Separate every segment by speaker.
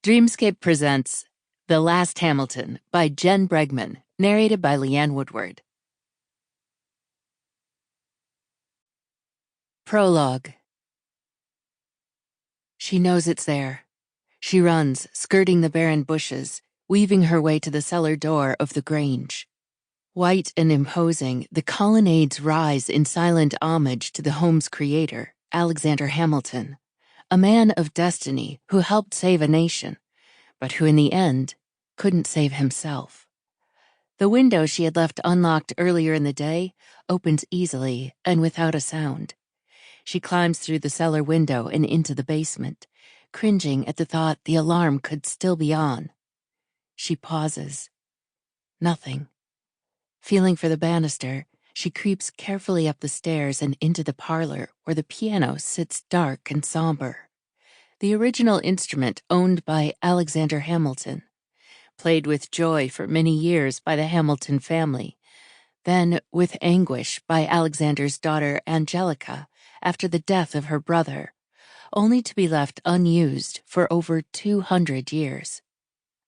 Speaker 1: Dreamscape presents The Last Hamilton by Jenn Bregman, narrated by Leanne Woodward. Prologue. She knows it's there. She runs, skirting the barren bushes, weaving her way to the cellar door of the Grange. White and imposing, the colonnades rise in silent homage to the home's creator, Alexander Hamilton, a man of destiny who helped save a nation, but who in the end couldn't save himself. The window she had left unlocked earlier in the day opens easily and without a sound. She climbs through the cellar window and into the basement, cringing at the thought the alarm could still be on. She pauses. Nothing. Feeling for the banister, she creeps carefully up the stairs and into the parlor where the piano sits dark and somber. The original instrument owned by Alexander Hamilton, played with joy for many years by the Hamilton family, then with anguish by Alexander's daughter Angelica after the death of her brother, only to be left unused for over 200 years.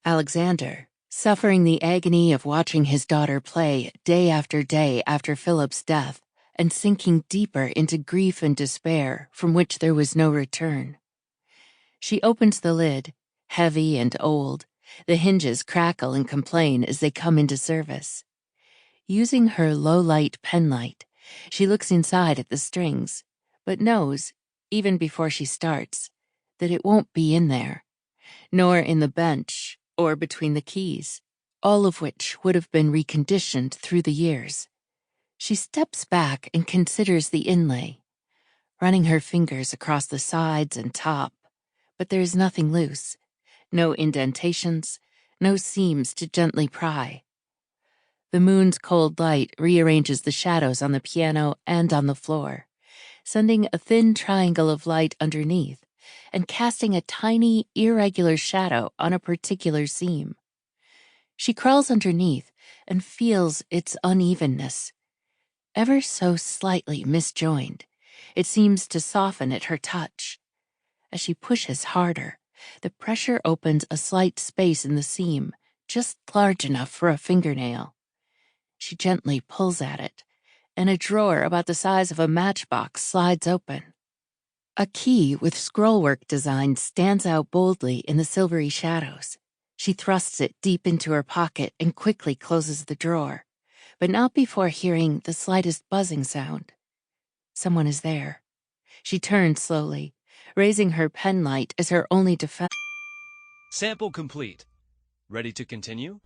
Speaker 1: Alexander, suffering the agony of watching his daughter play day after Philip's death, and sinking deeper into grief and despair from which there was no return. She opens the lid, heavy and old. The hinges crackle and complain as they come into service. Using her low-light penlight, she looks inside at the strings, but knows, even before she starts, that it won't be in there, nor in the bench or between the keys, all of which would have been reconditioned through the years. She steps back and considers the inlay, running her fingers across the sides and top, but there is nothing loose, no indentations, no seams to gently pry. The moon's cold light rearranges the shadows on the piano and on the floor, sending a thin triangle of light underneath and casting a tiny, irregular shadow on a particular seam. She crawls underneath and feels its unevenness. Ever so slightly misjoined, it seems to soften at her touch. As she pushes harder, the pressure opens a slight space in the seam, just large enough for a fingernail. She gently pulls at it, and a drawer about the size of a matchbox slides open. A key with scrollwork design stands out boldly in the silvery shadows. She thrusts it deep into her pocket and quickly closes the drawer, but not before hearing the slightest buzzing sound. Someone is there. She turns slowly, raising her penlight as her only defense.
Speaker 2: Sample complete. Ready to continue?